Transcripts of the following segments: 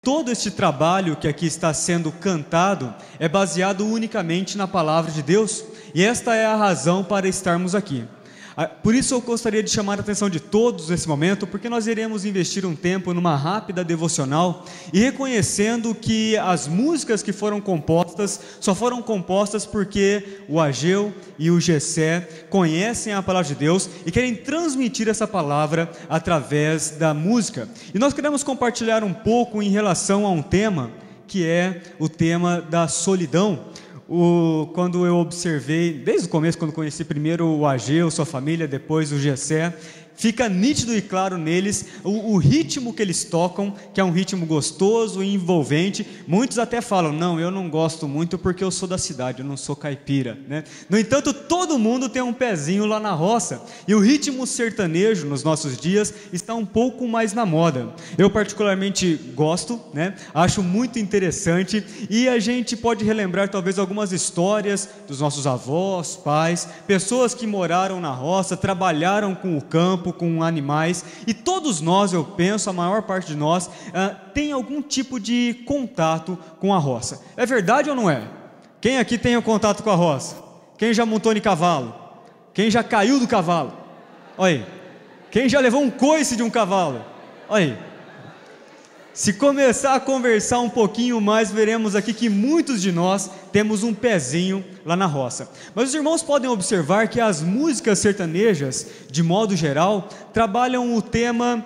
todo este trabalho que aqui está sendo cantado é baseado unicamente na palavra de Deus, e esta é a razão para estarmos aqui. Por isso eu gostaria de chamar a atenção de todos nesse momento, porque nós iremos investir um tempo numa rápida devocional e reconhecendo que as músicas que foram compostas só foram compostas porque o Ageu e o Gessé conhecem a palavra de Deus e querem transmitir essa palavra através da música. E nós queremos compartilhar um pouco em relação a um tema que é o tema da solidão. Quando eu observei, desde o começo, quando conheci primeiro o Ageu, sua família, depois o Gessé, fica nítido e claro neles o ritmo que eles tocam, que é um ritmo gostoso e envolvente. Muitos até falam, não, eu não gosto muito porque eu sou da cidade, eu não sou caipira, né? No entanto, todo mundo tem um pezinho lá na roça, e o ritmo sertanejo nos nossos dias está um pouco mais na moda. Eu particularmente gosto, né? Acho muito interessante, e a gente pode relembrar talvez algumas histórias dos nossos avós, pais, pessoas que moraram na roça, trabalharam com o campo, com animais, e todos nós, eu penso, a maior parte de nós tem algum tipo de contato com a roça. É verdade ou não é? Quem aqui tem o contato com a roça? Quem já montou em cavalo? Quem já caiu do cavalo? Olha aí. Quem já levou um coice de um cavalo? Olha aí. Se começar a conversar um pouquinho mais, veremos aqui que muitos de nós temos um pezinho lá na roça. Mas os irmãos podem observar que as músicas sertanejas, de modo geral, trabalham o tema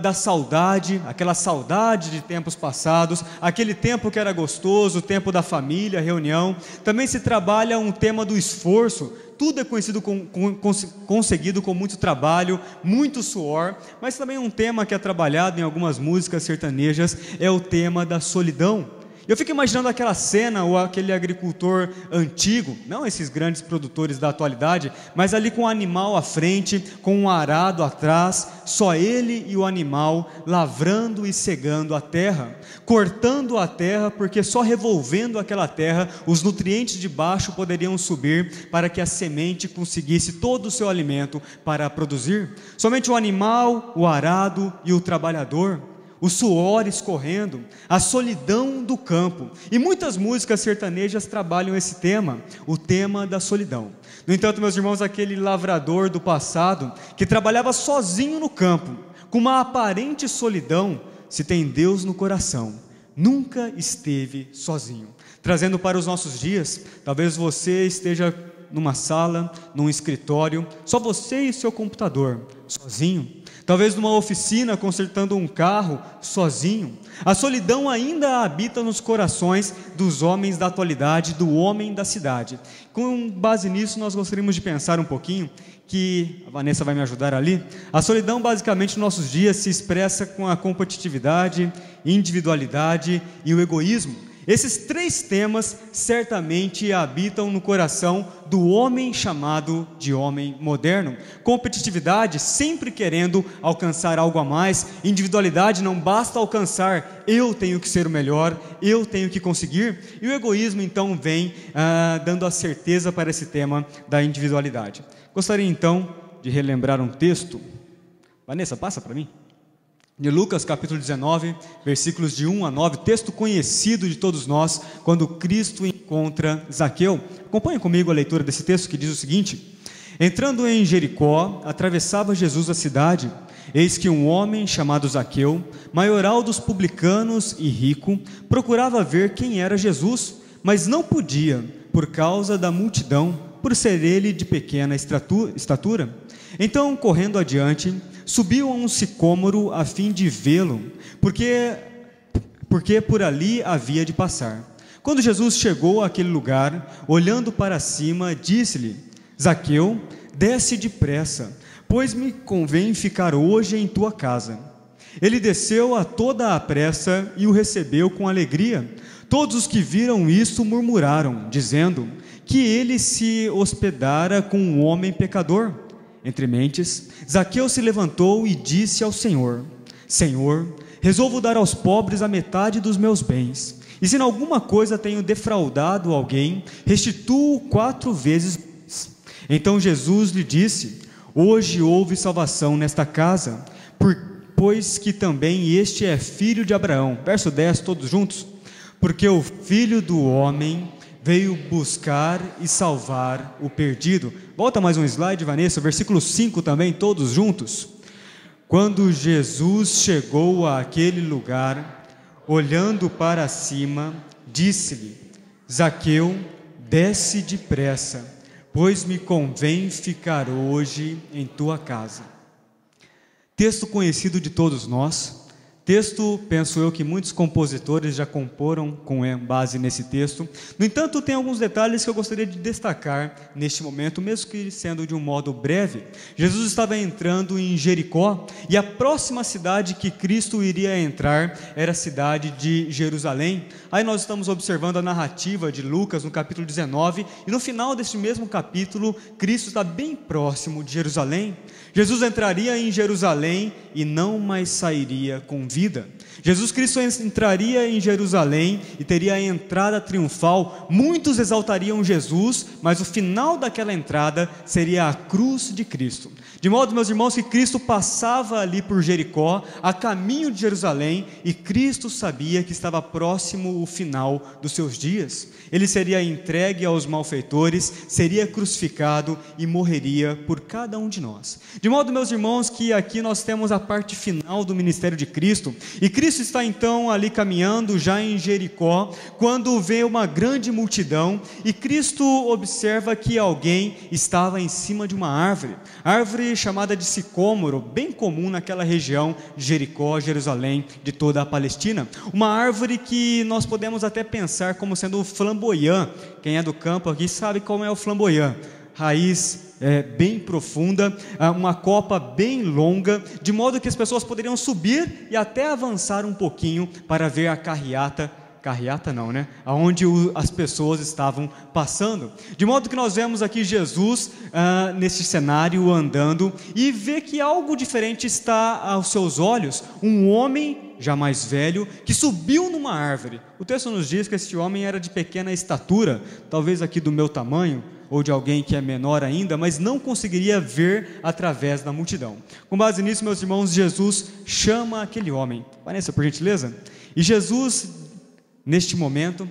da saudade, aquela saudade de tempos passados, aquele tempo que era gostoso, o tempo da família, reunião. Também se trabalha um tema do esforço. Tudo é conseguido com muito trabalho, muito suor, mas também um tema que é trabalhado em algumas músicas sertanejas é o tema da solidão. Eu fico imaginando aquela cena, ou aquele agricultor antigo, não esses grandes produtores da atualidade, mas ali com o animal à frente, com um arado atrás, só ele e o animal lavrando e cegando a terra, cortando a terra, porque só revolvendo aquela terra, os nutrientes de baixo poderiam subir para que a semente conseguisse todo o seu alimento para produzir. Somente o animal, o arado e o trabalhador, o suor escorrendo, a solidão do campo. E muitas músicas sertanejas trabalham esse tema, o tema da solidão. No entanto, meus irmãos, aquele lavrador do passado, que trabalhava sozinho no campo, com uma aparente solidão, se tem Deus no coração, nunca esteve sozinho. Trazendo para os nossos dias, talvez você esteja numa sala, num escritório, só você e seu computador, sozinho. Talvez numa oficina consertando um carro, sozinho. A solidão ainda habita nos corações dos homens da atualidade, do homem da cidade. Com base nisso, nós gostaríamos de pensar um pouquinho, que a Vanessa vai me ajudar ali. A solidão basicamente nos nossos dias se expressa com a competitividade, individualidade e o egoísmo. Esses três temas certamente habitam no coração do homem chamado de homem moderno. Competitividade, sempre querendo alcançar algo a mais. Individualidade, não basta alcançar, eu tenho que ser o melhor, eu tenho que conseguir. E o egoísmo então vem dando a certeza para esse tema da individualidade. Gostaria então de relembrar um texto. Vanessa, passa para mim. De Lucas capítulo 19, versículos de 1 a 9, texto conhecido de todos nós, quando Cristo encontra Zaqueu. Acompanhe comigo a leitura desse texto, que diz o seguinte: entrando em Jericó, atravessava Jesus a cidade, eis que um homem chamado Zaqueu, maioral dos publicanos e rico, procurava ver quem era Jesus, mas não podia, por causa da multidão, por ser ele de pequena estatura. Então, correndo adiante, subiu a um sicômoro a fim de vê-lo, porque por ali havia de passar. Quando Jesus chegou àquele lugar, olhando para cima, disse-lhe: Zaqueu, desce depressa, pois me convém ficar hoje em tua casa. Ele desceu a toda a pressa e o recebeu com alegria. Todos os que viram isso murmuraram, dizendo que ele se hospedara com um homem pecador. Entre mentes, Zaqueu se levantou e disse ao Senhor: Senhor, resolvo dar aos pobres a metade dos meus bens, e se em alguma coisa tenho defraudado alguém, restituo 4 vezes. Então Jesus lhe disse: hoje houve salvação nesta casa, pois que também este é filho de Abraão. Verso 10, todos juntos. Porque o Filho do Homem veio buscar e salvar o perdido. Volta mais um slide, Vanessa, versículo 5 também, todos juntos. Quando Jesus chegou àquele lugar, olhando para cima, disse-lhe: Zaqueu, desce depressa, pois me convém ficar hoje em tua casa. Texto conhecido de todos nós. Texto, penso eu, que muitos compositores já comporam com base nesse texto. No entanto, tem alguns detalhes que eu gostaria de destacar neste momento, mesmo que sendo de um modo breve. Jesus estava entrando em Jericó, e a próxima cidade que Cristo iria entrar era a cidade de Jerusalém. Aí nós estamos observando a narrativa de Lucas no capítulo 19, e no final deste mesmo capítulo, Cristo está bem próximo de Jerusalém. Jesus entraria em Jerusalém e não mais sairia com vida. Jesus Cristo entraria em Jerusalém e teria a entrada triunfal. Muitos exaltariam Jesus, mas o final daquela entrada seria a cruz de Cristo. De modo, meus irmãos, que Cristo passava ali por Jericó, a caminho de Jerusalém, e Cristo sabia que estava próximo o final dos seus dias. Ele seria entregue aos malfeitores, seria crucificado e morreria por cada um de nós. De modo, meus irmãos, que aqui nós temos a parte final do ministério de Cristo, e Cristo está então ali caminhando já em Jericó, quando vê uma grande multidão, e Cristo observa que alguém estava em cima de uma árvore chamada de sicômoro, bem comum naquela região de Jericó, Jerusalém, de toda a Palestina. Uma árvore que nós podemos até pensar como sendo flamboyant. Quem é do campo aqui sabe como é o flamboyant. Raiz bem profunda, uma copa bem longa, de modo que as pessoas poderiam subir e até avançar um pouquinho para ver a carreata não, né? Aonde as pessoas estavam passando. De modo que nós vemos aqui Jesus nesse cenário andando e vê que algo diferente está aos seus olhos. Um homem já mais velho que subiu numa árvore. O texto nos diz que este homem era de pequena estatura, talvez aqui do meu tamanho, ou de alguém que é menor ainda, mas não conseguiria ver através da multidão. Com base nisso, meus irmãos, Jesus chama aquele homem. Vanessa, por gentileza. E Jesus, neste momento,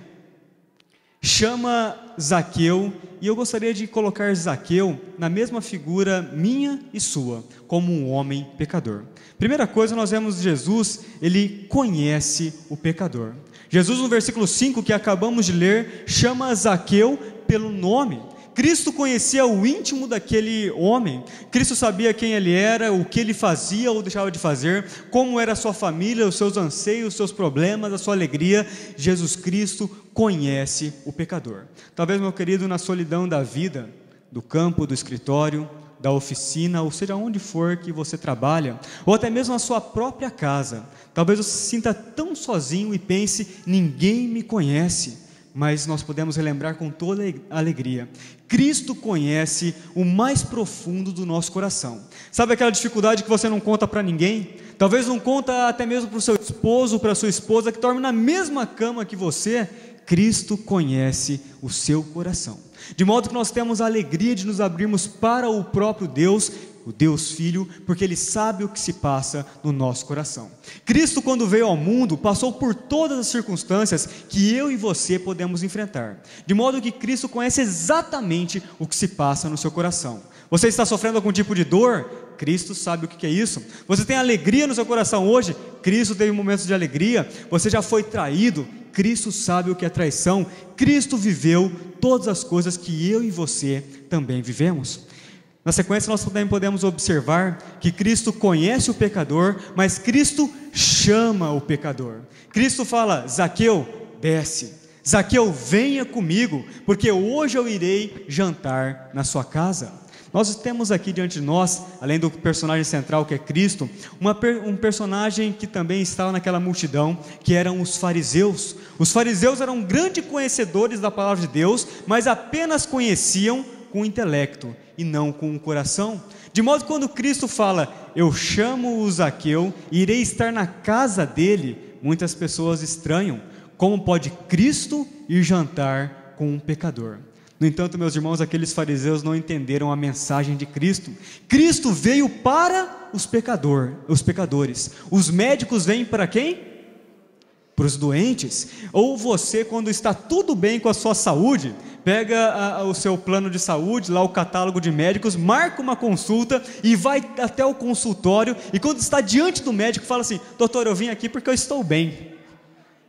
chama Zaqueu, e eu gostaria de colocar Zaqueu na mesma figura minha e sua, como um homem pecador. Primeira coisa, nós vemos Jesus, ele conhece o pecador. Jesus, no versículo 5 que acabamos de ler, chama Zaqueu pelo nome. Cristo conhecia o íntimo daquele homem. Cristo sabia quem ele era, o que ele fazia ou deixava de fazer, como era a sua família, os seus anseios, os seus problemas, a sua alegria. Jesus Cristo conhece o pecador. Talvez, meu querido, na solidão da vida, do campo, do escritório, da oficina, ou seja, onde for que você trabalha, ou até mesmo na sua própria casa, talvez você se sinta tão sozinho e pense: ninguém me conhece. Mas nós podemos relembrar com toda alegria: Cristo conhece o mais profundo do nosso coração. Sabe aquela dificuldade que você não conta para ninguém? Talvez não conta até mesmo para o seu esposo, para a sua esposa, que dorme na mesma cama que você. Cristo conhece o seu coração, de modo que nós temos a alegria de nos abrirmos para o próprio Deus, o Deus Filho, porque Ele sabe o que se passa no nosso coração. Cristo, quando veio ao mundo, passou por todas as circunstâncias que eu e você podemos enfrentar, de modo que Cristo conhece exatamente o que se passa no seu coração. Você está sofrendo algum tipo de dor? Cristo sabe o que é isso. Você tem alegria no seu coração hoje? Cristo teve momentos de alegria. Você já foi traído? Cristo sabe o que é traição. Cristo viveu todas as coisas que eu e você também vivemos. Na sequência, nós também podemos observar que Cristo conhece o pecador, mas Cristo chama o pecador. Cristo fala: Zaqueu, desce. Zaqueu, venha comigo, porque hoje eu irei jantar na sua casa. Nós temos aqui diante de nós, além do personagem central que é Cristo, um personagem que também estava naquela multidão, que eram os fariseus. Os fariseus eram grandes conhecedores da palavra de Deus, mas apenas conheciam com o intelecto e não com o coração. De modo que quando Cristo fala: eu chamo o Zaqueu e irei estar na casa dele, muitas pessoas estranham. Como pode Cristo ir jantar com um pecador? No entanto, meus irmãos, aqueles fariseus não entenderam a mensagem de Cristo. Cristo veio para os pecadores. Os médicos vêm para quem? Para os doentes. Ou você, quando está tudo bem com a sua saúde, pega o seu plano de saúde, lá o catálogo de médicos, marca uma consulta e vai até o consultório, e quando está diante do médico, fala assim: doutor, eu vim aqui porque eu estou bem.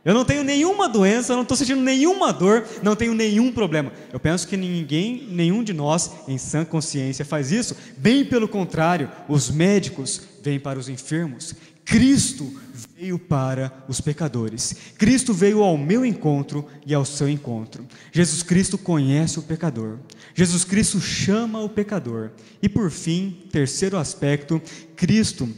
Eu não tenho nenhuma doença, não estou sentindo nenhuma dor, não tenho nenhum problema. Eu penso que nenhum de nós, em sã consciência, faz isso. Bem pelo contrário, os médicos vêm para os enfermos. Cristo veio para os pecadores. Cristo veio ao meu encontro e ao seu encontro. Jesus Cristo conhece o pecador. Jesus Cristo chama o pecador. E por fim, terceiro aspecto, Cristo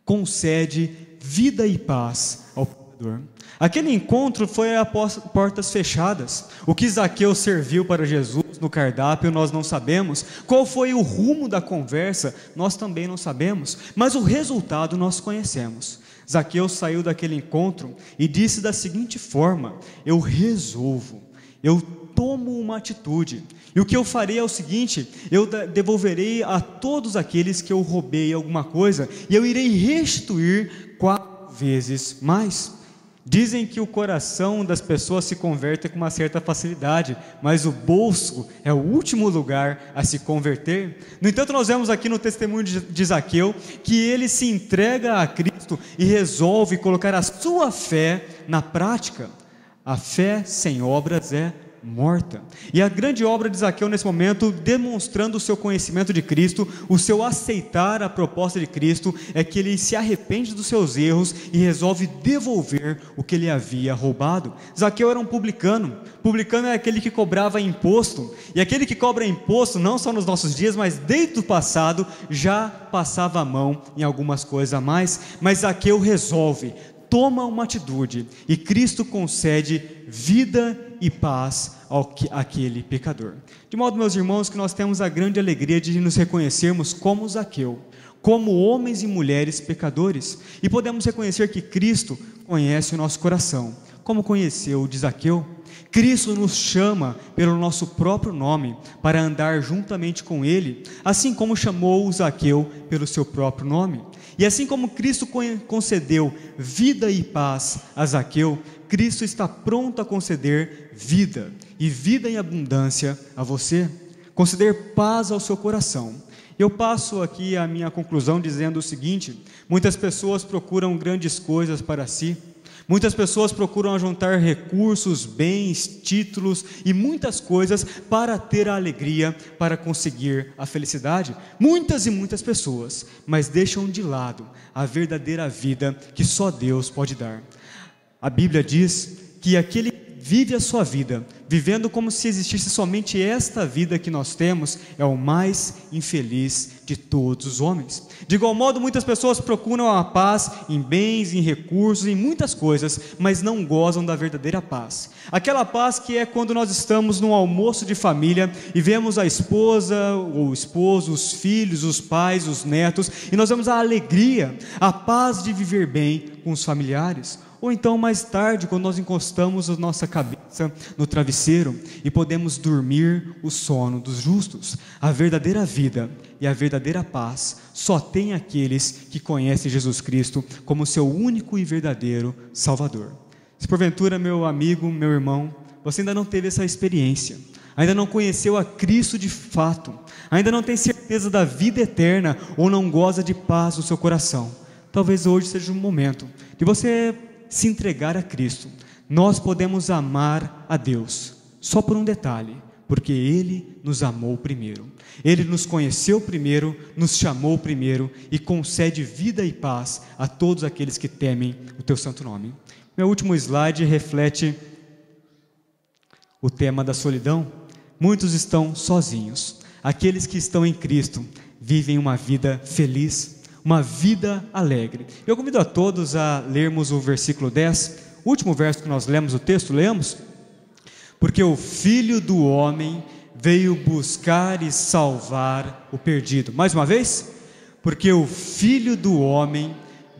concede vida e paz ao pecador. Aquele encontro foi a portas fechadas. O que Zaqueu serviu para Jesus no cardápio nós não sabemos. Qual foi o rumo da conversa nós também não sabemos. Mas o resultado nós conhecemos. Zaqueu saiu daquele encontro e disse da seguinte forma: eu resolvo, eu tomo uma atitude. E o que eu farei é o seguinte: eu devolverei a todos aqueles que eu roubei alguma coisa, e eu irei restituir 4 vezes mais. Dizem que o coração das pessoas se converte com uma certa facilidade, mas o bolso é o último lugar a se converter. No entanto, nós vemos aqui no testemunho de Zaqueu que ele se entrega a Cristo e resolve colocar a sua fé na prática. A fé sem obras é morta. E a grande obra de Zaqueu nesse momento, demonstrando o seu conhecimento de Cristo, o seu aceitar a proposta de Cristo, é que ele se arrepende dos seus erros e resolve devolver o que ele havia roubado. Zaqueu era um publicano. Publicano é aquele que cobrava imposto, e aquele que cobra imposto não só nos nossos dias, mas desde o passado já passava a mão em algumas coisas a mais. Mas Zaqueu resolve, toma uma atitude, e Cristo concede vida e paz àquele pecador. De modo, meus irmãos, que nós temos a grande alegria de nos reconhecermos como Zaqueu, como homens e mulheres pecadores, e podemos reconhecer que Cristo conhece o nosso coração, como conheceu o de Zaqueu. Cristo nos chama pelo nosso próprio nome, para andar juntamente com Ele, assim como chamou o Zaqueu pelo seu próprio nome. E assim como Cristo concedeu vida e paz a Zaqueu, Cristo está pronto a conceder vida, e vida em abundância a você, conceder paz ao seu coração. Eu passo aqui a minha conclusão dizendo o seguinte: muitas pessoas procuram grandes coisas para si, muitas pessoas procuram juntar recursos, bens, títulos e muitas coisas para ter a alegria, para conseguir a felicidade. Muitas e muitas pessoas, mas deixam de lado a verdadeira vida que só Deus pode dar. A Bíblia diz que aquele que vive a sua vida, vivendo como se existisse somente esta vida que nós temos, é o mais infeliz de todos os homens. De igual modo, muitas pessoas procuram a paz em bens, em recursos, em muitas coisas, mas não gozam da verdadeira paz. Aquela paz que é quando nós estamos num almoço de família e vemos a esposa, o esposo, os filhos, os pais, os netos, e nós vemos a alegria, a paz de viver bem com os familiares. Ou então mais tarde, quando nós encostamos a nossa cabeça no travesseiro e podemos dormir o sono dos justos. A verdadeira vida e a verdadeira paz só tem aqueles que conhecem Jesus Cristo como seu único e verdadeiro Salvador. Se porventura, meu amigo, meu irmão, você ainda não teve essa experiência, ainda não conheceu a Cristo de fato, ainda não tem certeza da vida eterna ou não goza de paz no seu coração, talvez hoje seja um momento de você se entregar a Cristo. Nós podemos amar a Deus só por um detalhe: porque Ele nos amou primeiro, Ele nos conheceu primeiro, nos chamou primeiro e concede vida e paz a todos aqueles que temem o Teu santo nome. Meu último slide reflete o tema da solidão. Muitos estão sozinhos. Aqueles que estão em Cristo vivem uma vida feliz, uma vida alegre. Eu convido a todos a lermos o versículo 10, o último verso que nós lemos, o texto, lemos: porque o Filho do Homem veio buscar e salvar o perdido. Mais uma vez: porque o Filho do Homem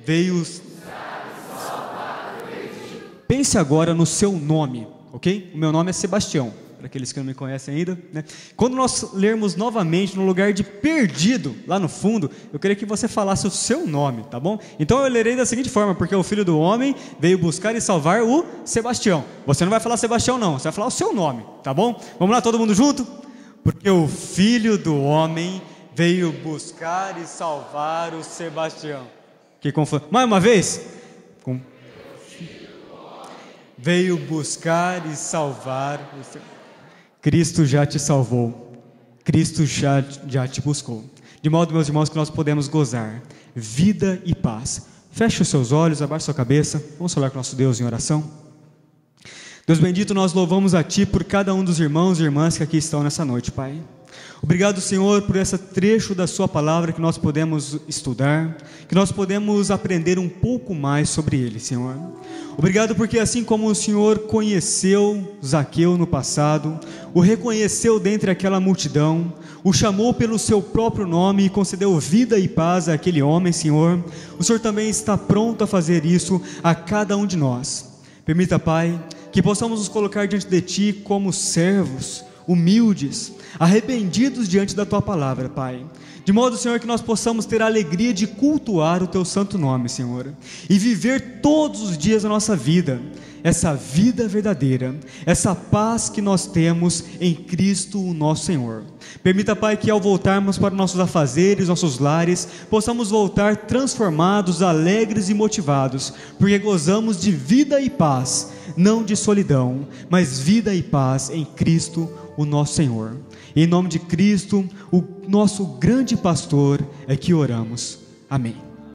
veio buscar e salvar o perdido. Pense agora no seu nome, ok? O meu nome é Sebastião, para aqueles que não me conhecem ainda, né? Quando nós lermos novamente no lugar de perdido, lá no fundo, eu queria que você falasse o seu nome, tá bom? Então eu lerei da seguinte forma: porque o Filho do Homem veio buscar e salvar o Sebastião. Você não vai falar Sebastião não, você vai falar o seu nome, tá bom? Vamos lá, todo mundo junto? Porque o Filho do Homem veio buscar e salvar o Sebastião. Que confusão. Mais uma vez. Veio buscar e salvar o Sebastião. Cristo já te salvou. Cristo já te buscou. De modo, meus irmãos, que nós podemos gozar vida e paz. Feche os seus olhos, abaixe sua cabeça. Vamos falar com nosso Deus em oração. Deus bendito, nós louvamos a Ti por cada um dos irmãos e irmãs que aqui estão nessa noite, Pai. Obrigado, Senhor, por esse trecho da Sua palavra que nós podemos estudar, que nós podemos aprender um pouco mais sobre ele, Senhor. Obrigado porque assim como o Senhor conheceu Zaqueu no passado, o reconheceu dentre aquela multidão, o chamou pelo seu próprio nome e concedeu vida e paz àquele homem, Senhor, o Senhor também está pronto a fazer isso a cada um de nós. Permita, Pai, que possamos nos colocar diante de Ti como servos, humildes, arrependidos diante da Tua palavra, Pai. De modo, Senhor, que nós possamos ter a alegria de cultuar o Teu santo nome, Senhor, e viver todos os dias da nossa vida, essa vida verdadeira, essa paz que nós temos em Cristo, o nosso Senhor. Permita, Pai, que ao voltarmos para nossos afazeres, nossos lares, possamos voltar transformados, alegres e motivados, porque gozamos de vida e paz, não de solidão, mas vida e paz em Cristo, o nosso Senhor. Em nome de Cristo, o nosso grande pastor, é que oramos. Amém.